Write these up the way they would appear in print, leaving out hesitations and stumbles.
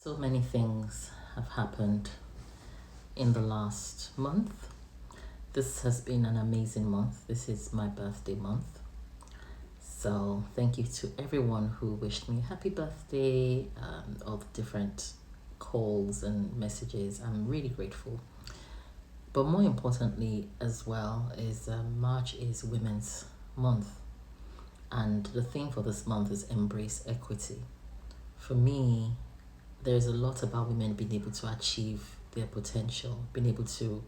So many things have happened in the last month. This has been an amazing month. This is my birthday month. So thank you to everyone who wished me happy birthday, all the different calls and messages. I'm really grateful. But more importantly as well is March is Women's Month. And the theme for this month is embrace equity. For me, there's a lot about women being able to achieve their potential, being able to,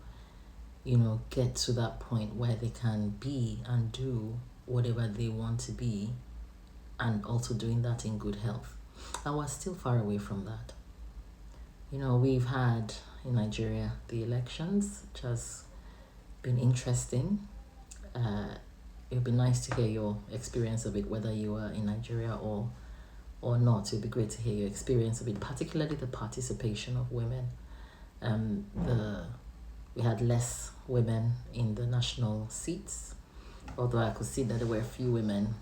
get to that point where they can be and do whatever they want to be, and also doing that in good health. And we're still far away from that. We've had in Nigeria the elections, which has been interesting. It would be nice to hear your experience of it, whether you are in Nigeria or not. It would be great to hear your experience of it, particularly the participation of women. We had less women in the national seats, although I could see that there were a few women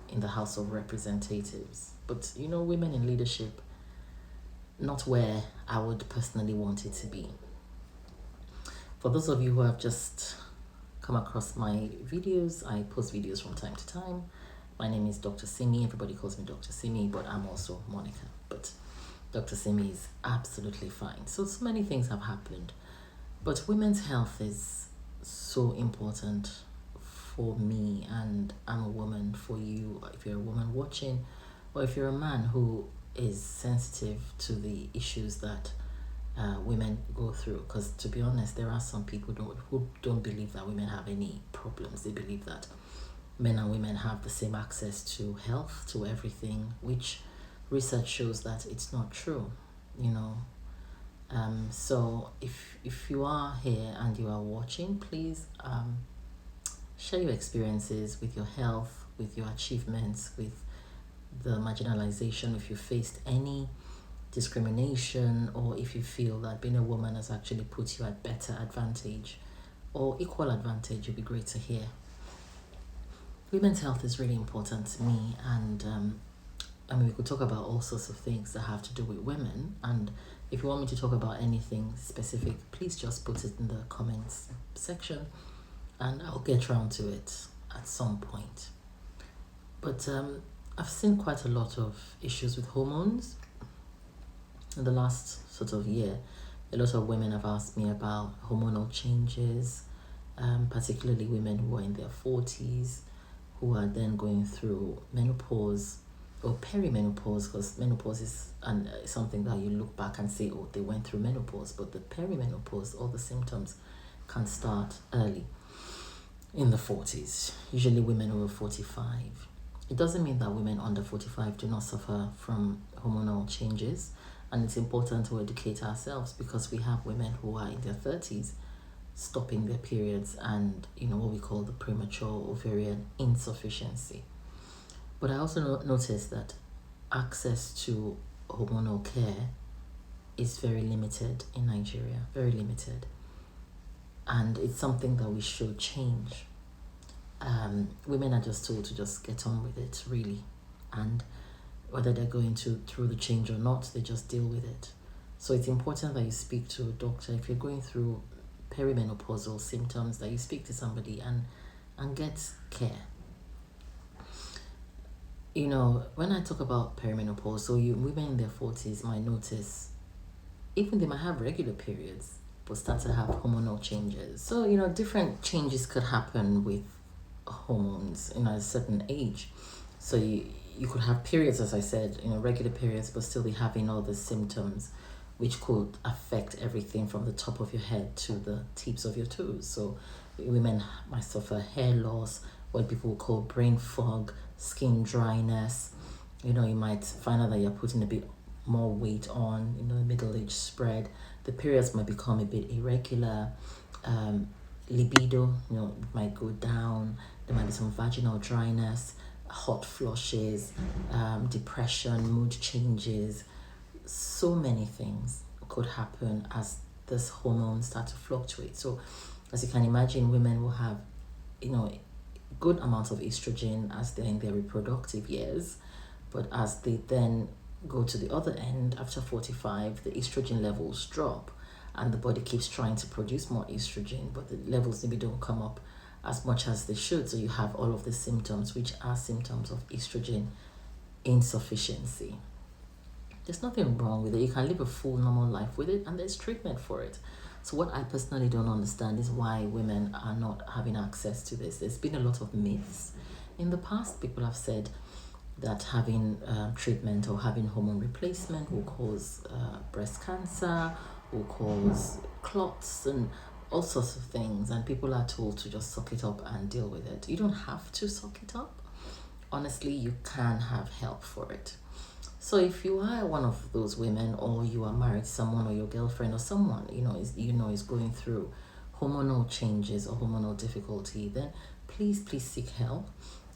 in the House of Representatives. But women in leadership, not where I would personally want it to be. For those of you who have just come across my videos, I post videos from time to time. My name is Dr. Simi. Everybody calls me Dr. Simi, but I'm also Monica. But Dr. Simi is absolutely fine. So many things have happened. But women's health is so important for me, and I'm a woman. For you, if you're a woman watching, or if you're a man who is sensitive to the issues that women go through, because to be honest, there are some people who don't believe that women have any problems. They believe that men and women have the same access to health, to everything, which research shows that it's not true. So if you are here and you are watching, please share your experiences with your health, with your achievements, with the marginalization, if you faced any discrimination, or if you feel that being a woman has actually put you at better advantage or equal advantage. It'd be great to hear. Women's health is really important to me, and we could talk about all sorts of things that have to do with women, and if you want me to talk about anything specific, please just put it in the comments section and I'll get around to it at some point. But I've seen quite a lot of issues with hormones in the last sort of year. A lot of women have asked me about hormonal changes, particularly women who are in their 40s, who are then going through menopause or perimenopause, because menopause is something that you look back and say, oh, they went through menopause, but the perimenopause, all the symptoms can start early in the 40s, usually women over 45. It doesn't mean that women under 45 do not suffer from hormonal changes, and it's important to educate ourselves, because we have women who are in their 30s stopping their periods and what we call the premature ovarian insufficiency. But I also noticed that access to hormonal care is very limited in Nigeria, very limited. And it's something that we should change. Women are just told to just get on with it, really. And whether they're going through the change or not, they just deal with it. So it's important that you speak to a doctor. If you're going through perimenopausal symptoms, that you speak to somebody and get care. When I talk about perimenopause, so women in their 40s might notice, even they might have regular periods, but start to have hormonal changes. So, different changes could happen with hormones in a certain age. So you could have periods, as I said, regular periods, but still be having all the symptoms, which could affect everything from the top of your head to the tips of your toes. So women might suffer hair loss, what people call brain fog, skin dryness. You might find out that you're putting a bit more weight on, the middle age spread. The periods might become a bit irregular. Libido, might go down. There might be some vaginal dryness, hot flushes, depression, mood changes. So many things could happen as this hormones start to fluctuate. So as you can imagine, women will have, good amounts of estrogen as they're in their reproductive years, but as they then go to the other end, after 45, the estrogen levels drop and the body keeps trying to produce more estrogen, but the levels maybe don't come up as much as they should. So you have all of the symptoms, which are symptoms of estrogen insufficiency. There's nothing wrong with it. You can live a full normal life with it, and there's treatment for it. So what I personally don't understand is why women are not having access to this. There's been a lot of myths. In the past, people have said that having treatment or having hormone replacement will cause breast cancer, will cause clots and all sorts of things, and people are told to just suck it up and deal with it. You don't have to suck it up. Honestly, you can have help for it. So if you are one of those women, or you are married to someone, or your girlfriend or someone is going through hormonal changes or hormonal difficulty, then please seek help.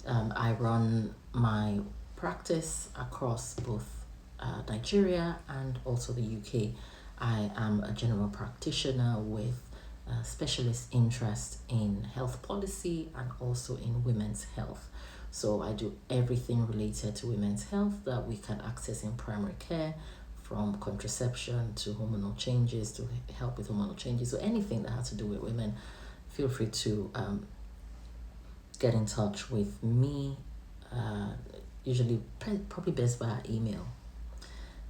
I run my practice across both Nigeria and also the UK. I am a general practitioner with specialist interest in health policy and also in women's health. So I do everything related to women's health that we can access in primary care, from contraception to hormonal changes, to help with hormonal changes. So anything that has to do with women, feel free to get in touch with me. Usually probably best via email,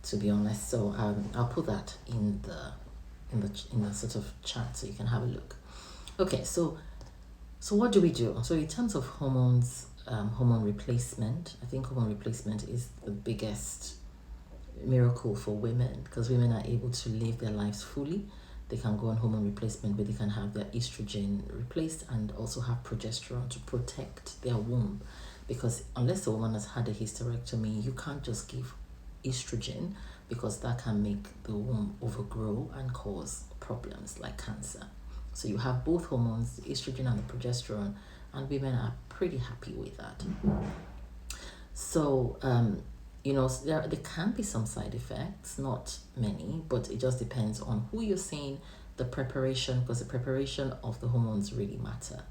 to be honest. So I'll put that in the sort of chat so you can have a look. Okay, so what do we do? So in terms of hormones, hormone replacement, I think hormone replacement is the biggest miracle for women, because women are able to live their lives fully. They can go on hormone replacement, but they can have their estrogen replaced and also have progesterone to protect their womb. Because unless a woman has had a hysterectomy, you can't just give estrogen, because that can make the womb overgrow and cause problems like cancer. So you have both hormones, the estrogen and the progesterone, and women are pretty happy with that. So there can be some side effects, not many, but it just depends on who you're seeing, the preparation, because the preparation of the hormones really matter.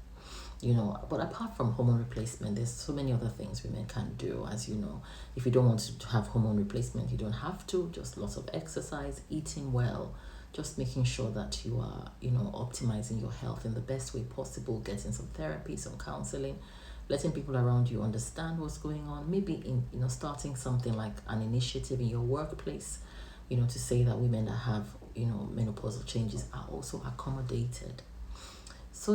But apart from hormone replacement, there's so many other things women can do. As you know, if you don't want to have hormone replacement, you don't have to. Just lots of exercise, eating well, just making sure that you are optimizing your health in the best way possible, getting some therapy, some counseling, letting people around you understand what's going on, maybe in starting something like an initiative in your workplace, to say that women that have menopausal changes are also accommodated. So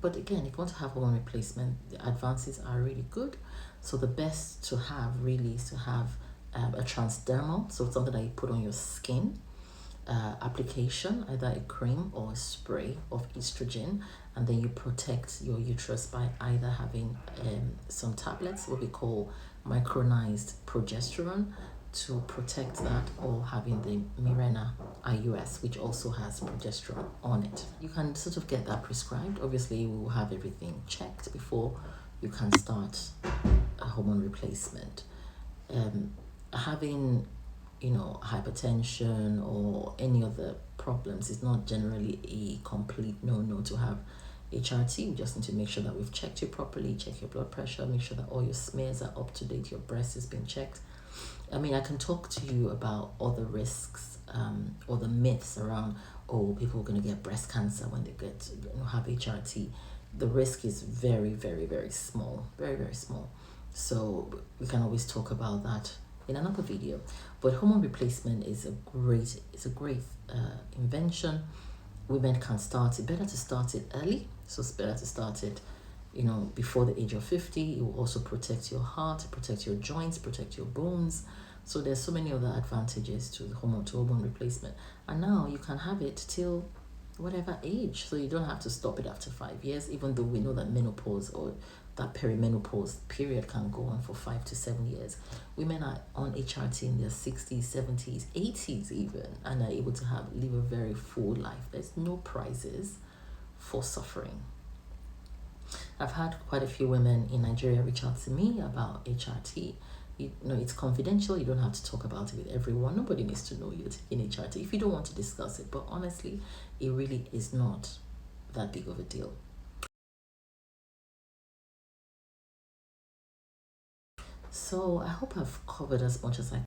but again, if you want to have hormone replacement, the advances are really good. So the best to have really is to have a transdermal, so something that you put on your skin, application, either a cream or a spray of estrogen, and then you protect your uterus by either having some tablets, what we call micronized progesterone, to protect that, or having the Mirena IUS, which also has progesterone on it. You can sort of get that prescribed. Obviously, we will have everything checked before you can start a hormone replacement. Having hypertension or any other problems is not generally a complete no to have HRT. We just need to make sure that we've checked you properly, check your blood pressure, make sure that all your smears are up to date, your breast has been checked. I can talk to you about other risks or the myths around, people are going to get breast cancer when they have HRT. The risk is very, very, very small, very, very small. So we can always talk about that in another video. But hormone replacement is a great invention. Women can start it. Better to start it early. So it's better to start it before the age of 50. It will also protect your heart, protect your joints, protect your bones. So there's so many other advantages to hormone replacement. And now you can have it till whatever age. So you don't have to stop it after 5 years, even though we know that menopause or that perimenopause period can go on for 5 to 7 years. Women are on HRT in their 60s, 70s, 80s even, and are able to live a very full life. There's no prizes for suffering. I've had quite a few women in Nigeria reach out to me about HRT. It's confidential. You don't have to talk about it with everyone. Nobody needs to know you're taking HRT if you don't want to discuss it. But honestly, it really is not that big of a deal. So I hope I've covered as much as I